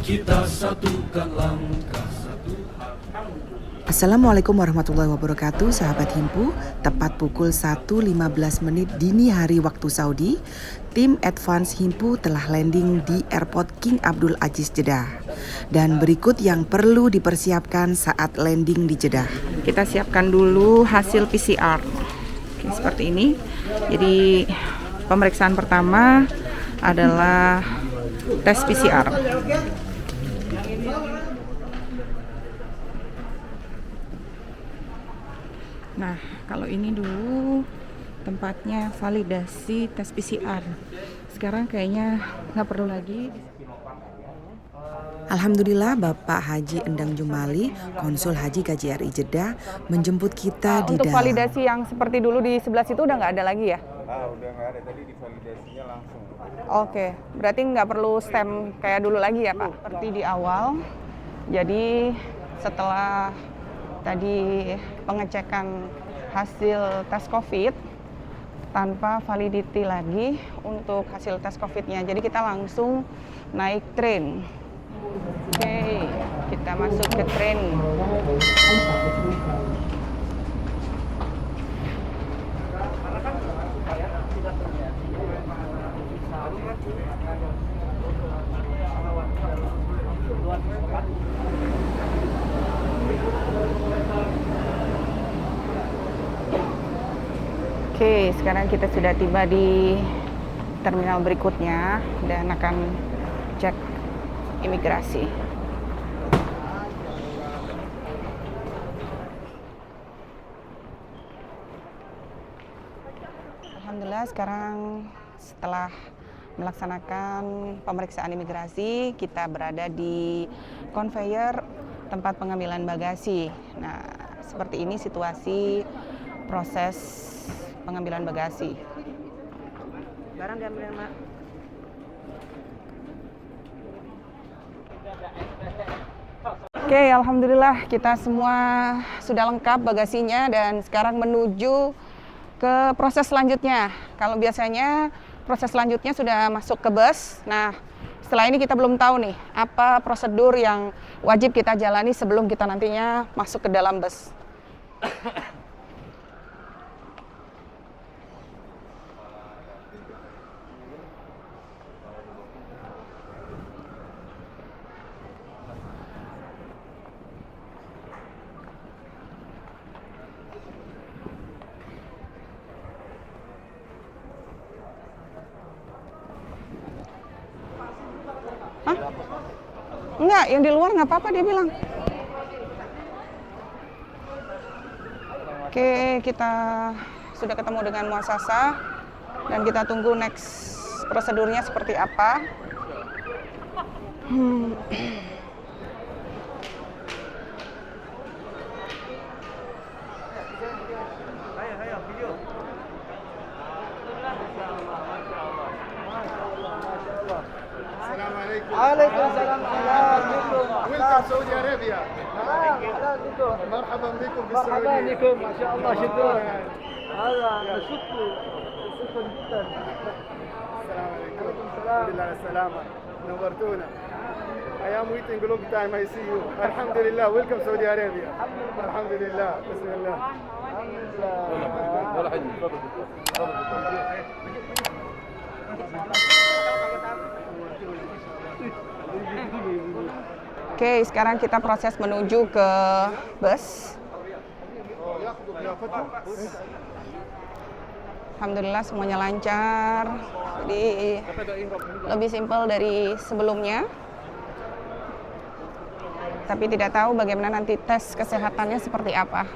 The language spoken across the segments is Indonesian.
kita satukan langkah satu. Assalamualaikum warahmatullahi wabarakatuh, sahabat Himpu. Tepat pukul 1.15 menit dini hari waktu Saudi, tim Advance Himpu telah landing di Airport King Abdul Aziz Jeddah. Dan berikut yang perlu dipersiapkan saat landing di Jeddah. Kita siapkan dulu hasil PCR. Oke, seperti ini. Jadi pemeriksaan pertama adalah tes PCR. Nah, kalau ini dulu tempatnya validasi tes PCR. Sekarang kayaknya nggak perlu lagi. Alhamdulillah Bapak Haji Endang Jumali, Konsul Haji KJRI Jeddah, menjemput kita di untuk dalam. validasi yang seperti dulu di sebelah situ udah nggak ada lagi ya? Udah nggak ada, tadi divalidasinya langsung. Oke, berarti nggak perlu stem kayak dulu lagi ya Pak? Seperti di awal, jadi setelah tadi pengecekan hasil tes COVID tanpa validity lagi untuk hasil tes COVID-nya. Jadi kita langsung naik train. Oke, kita masuk ke train. Oke, sekarang kita sudah tiba di terminal berikutnya dan akan cek imigrasi. Alhamdulillah sekarang setelah melaksanakan pemeriksaan imigrasi, kita berada di conveyor tempat pengambilan bagasi. Nah, seperti ini situasi proses pengambilan bagasi. Barang diambil Mak. Oke, alhamdulillah kita semua sudah lengkap bagasinya dan sekarang menuju ke proses selanjutnya. Kalau biasanya proses selanjutnya sudah masuk ke bus. Nah, setelah ini kita belum tahu nih apa prosedur yang wajib kita jalani sebelum kita nantinya masuk ke dalam bus. Hah? Enggak, yang di luar nggak apa-apa dia bilang. Oke, kita sudah ketemu dengan muasasa dan kita tunggu next prosedurnya seperti apa. Waalaikumsalam. Welcome Saudi Arabia. مرحبا بكم بالسعودية. مرحبا بكم ما شاء الله شكرا. هذا نشكر جدا. السلام عليكم. الحمد لله على السلامة. نورتونا. I am waiting long time. I see you. الحمد لله. Welcome Saudi Arabia. الحمد لله. بسم الله. ولا حاجة. Oke, sekarang kita proses menuju ke bus. Alhamdulillah semuanya lancar. Jadi lebih simpel dari sebelumnya. Tapi tidak tahu bagaimana nanti tes kesehatannya seperti apa.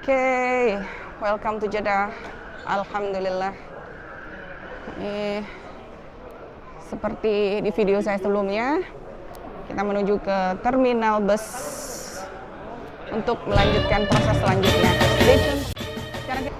Oke, welcome to Jeddah. Alhamdulillah. Seperti di video saya sebelumnya, kita menuju ke terminal bus untuk melanjutkan proses selanjutnya. Sekarang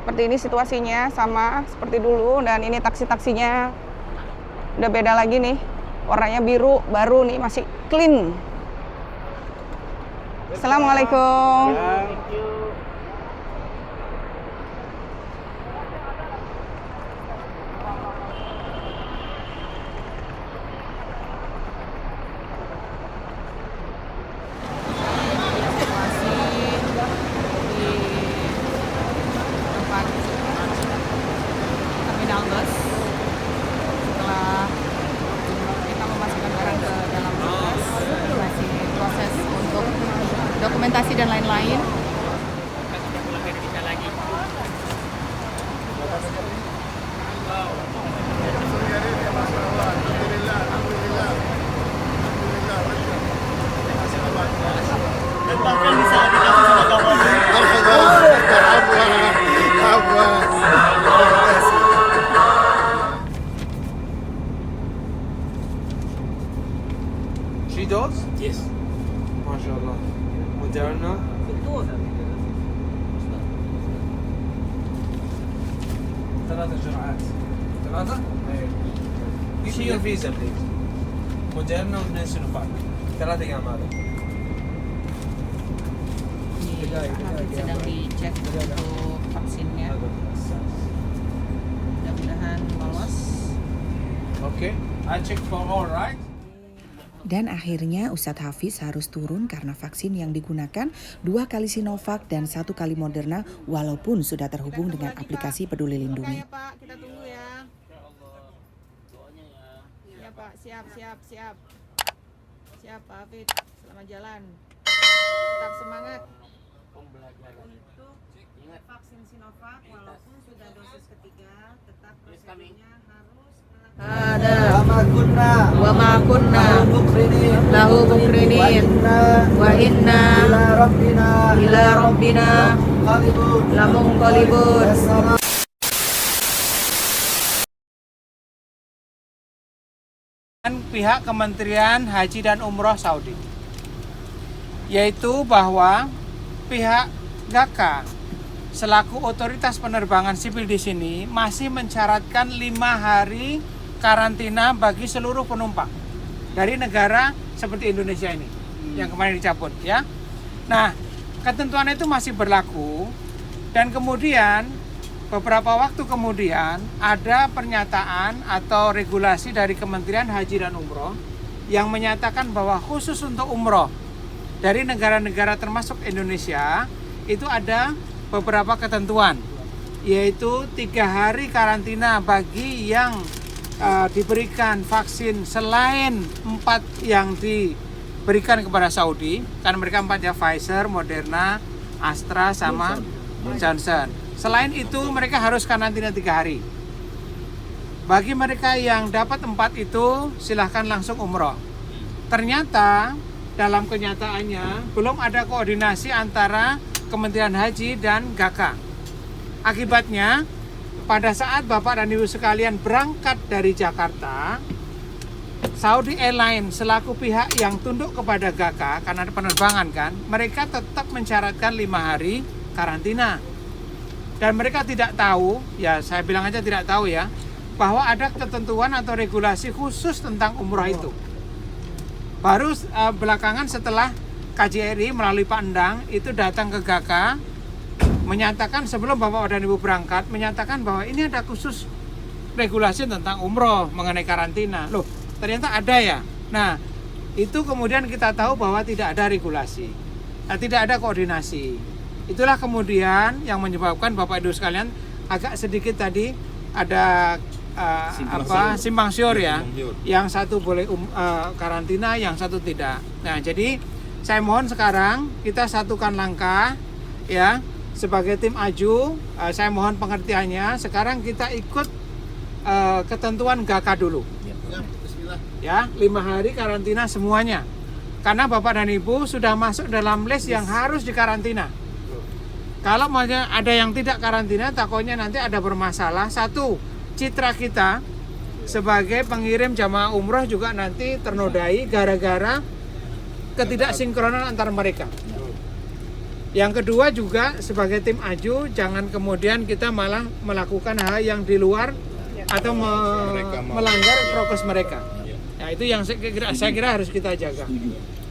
seperti ini situasinya sama seperti dulu dan ini taksi-taksinya udah beda lagi nih. Warnanya biru, baru nih, masih clean. Assalamualaikum. Terminal bus. Setelah kita memasukkan barang ke dalam bus, masih proses untuk dokumentasi dan lain-lain. Three doors? Yes. MashaAllah. Moderna. ثلاثة جرعات. ثلاثة؟ ايه. Give me your visa please. Moderna واثنين سينوفاك. 3 أيام هذا. Sedang dicek untuk vaksinnya. Mudah-mudahan lolos. Okay. I check for all right? Dan akhirnya Ustadz Hafiz harus turun karena vaksin yang digunakan 2 kali Sinovac dan 1 kali Moderna walaupun sudah terhubung dengan aplikasi Peduli Lindungi. Ya Pak, kita tunggu ya. Ya Pak, siap. Siap Pak Hafiz, selamat jalan. Tetap semangat. Untuk vaksin Sinovac walaupun sudah dosis ketiga, tetap prosedurnya harus ada wa ma kunna lahu mukrinin wa inna ila rabbina lamunqalibun. Pihak Kementerian Haji dan Umroh Saudi, yaitu bahwa pihak GAKA selaku otoritas penerbangan sipil di sini masih mensyaratkan 5 hari karantina bagi seluruh penumpang dari negara seperti Indonesia ini yang kemarin dicabut ya. Nah, ketentuan itu masih berlaku dan kemudian beberapa waktu kemudian ada pernyataan atau regulasi dari Kementerian Haji dan Umroh yang menyatakan bahwa khusus untuk umroh dari negara-negara termasuk Indonesia itu ada beberapa ketentuan, yaitu 3 hari karantina bagi yang diberikan vaksin selain 4 yang diberikan kepada Saudi, karena mereka 4 ya, Pfizer, Moderna, Astra sama Johnson. Selain itu mereka harus karantina 3 hari. Bagi mereka yang dapat 4 itu silahkan langsung umroh. Ternyata dalam kenyataannya belum ada koordinasi antara Kementerian Haji dan GAKA. Akibatnya pada saat Bapak dan Ibu sekalian berangkat dari Jakarta, Saudi Airlines selaku pihak yang tunduk kepada GAKA karena ada penerbangan kan, mereka tetap mensyaratkan 5 hari karantina. Dan mereka tidak tahu, ya saya bilang aja tidak tahu ya, bahwa ada ketentuan atau regulasi khusus tentang umroh itu. Baru belakangan setelah KJRI melalui Pak Endang itu datang ke GAKA, menyatakan sebelum Bapak dan Ibu berangkat, menyatakan bahwa ini ada khusus regulasi tentang umroh mengenai karantina. Loh, ternyata ada ya. Nah, itu kemudian kita tahu bahwa tidak ada regulasi, tidak ada koordinasi. Itulah kemudian yang menyebabkan Bapak Ibu sekalian agak sedikit tadi ada simpang siur ya. Yang satu boleh karantina, yang satu tidak. Nah, jadi saya mohon sekarang kita satukan langkah ya. Sebagai tim AJU, saya mohon pengertiannya. Sekarang kita ikut ketentuan GAKA dulu. Ya, 5 hari karantina semuanya. Karena Bapak dan Ibu sudah masuk dalam list yang harus dikarantina. Kalau ada yang tidak karantina, takutnya nanti ada bermasalah. Satu, citra kita sebagai pengirim jamaah umroh juga nanti ternodai gara-gara ketidaksinkronan antara mereka. Yang kedua juga sebagai tim AJU, jangan kemudian kita malah melakukan hal yang di luar atau melanggar prokes mereka. Ya, Ya itu yang saya kira harus kita jaga.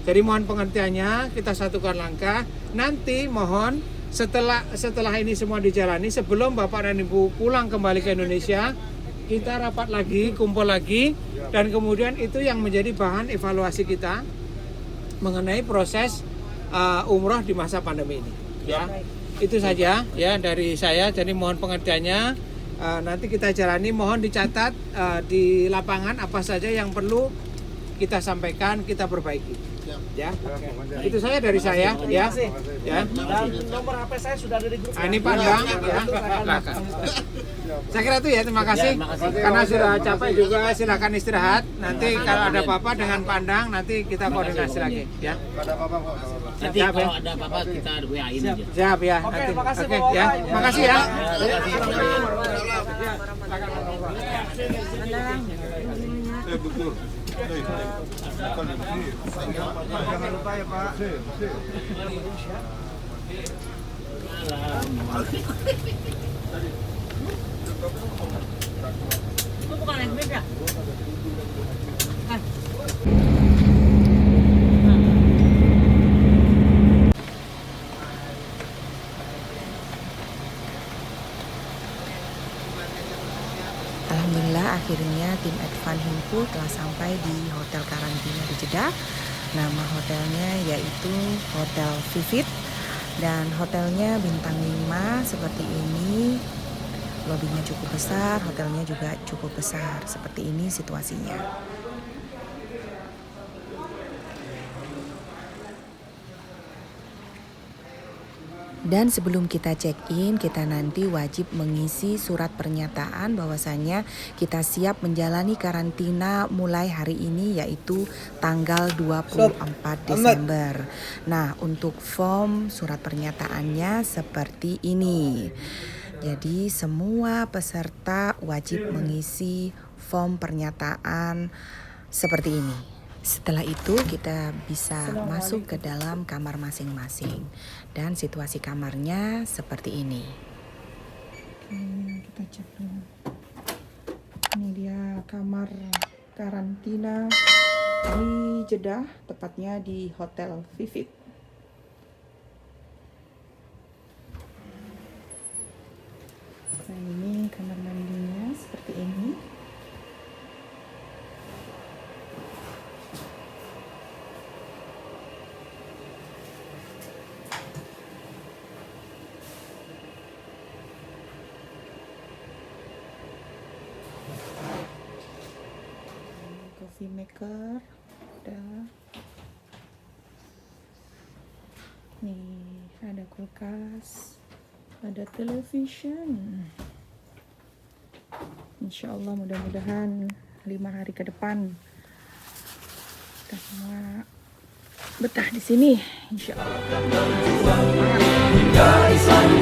Jadi mohon pengertiannya, kita satukan langkah. Nanti mohon setelah ini semua dijalani, sebelum Bapak dan Ibu pulang kembali ke Indonesia, kita rapat lagi, kumpul lagi, dan kemudian itu yang menjadi bahan evaluasi kita mengenai proses umroh di masa pandemi ini. Ya, itu saja ya dari saya. Jadi mohon pengertiannya. Nanti kita jalani, mohon dicatat di lapangan apa saja yang perlu kita sampaikan, kita perbaiki. Ya, itu saya dari saya. Ya, ya. Dan nomor HP saya sudah ada di grup. Ini Pandang. Ya. Saya kira itu ya. Terima kasih. Karena sudah capek juga, silakan istirahat. Nanti kalau ada apa-apa dengan Pandang, nanti kita koordinasi lagi. Ya. Nanti kalau ada apa-apa kita WA-in aja. Siap ya. Oke, Nanti. makasih, Oke, Bapak. ya. Makasih ya. Jangan lupa ya Pak. Itu bukan yang beda. Alhamdulillah akhirnya tim Advan Himpu telah sampai di hotel karantina di Jeddah. Nama hotelnya yaitu Hotel Vivid dan hotelnya bintang 5 seperti ini. Lobinya cukup besar, hotelnya juga cukup besar. Seperti ini situasinya. Dan sebelum kita check-in, kita nanti wajib mengisi surat pernyataan bahwasannya kita siap menjalani karantina mulai hari ini, yaitu tanggal 24 Desember. Nah, untuk form surat pernyataannya seperti ini. Jadi semua peserta wajib mengisi form pernyataan seperti ini. Setelah itu kita bisa masuk ke dalam kamar masing-masing dan situasi kamarnya seperti ini. Oke, kita cek dulu. Ini dia kamar karantina di Jeddah, tepatnya di Hotel Vivid. Nah, ini kamar mandinya seperti ini. Coffee maker ada. Nih, ada kulkas, ada television. Insya Allah mudah-mudahan 5 hari ke depan kita semua betah di sini. Insya Allah. Hingga Islam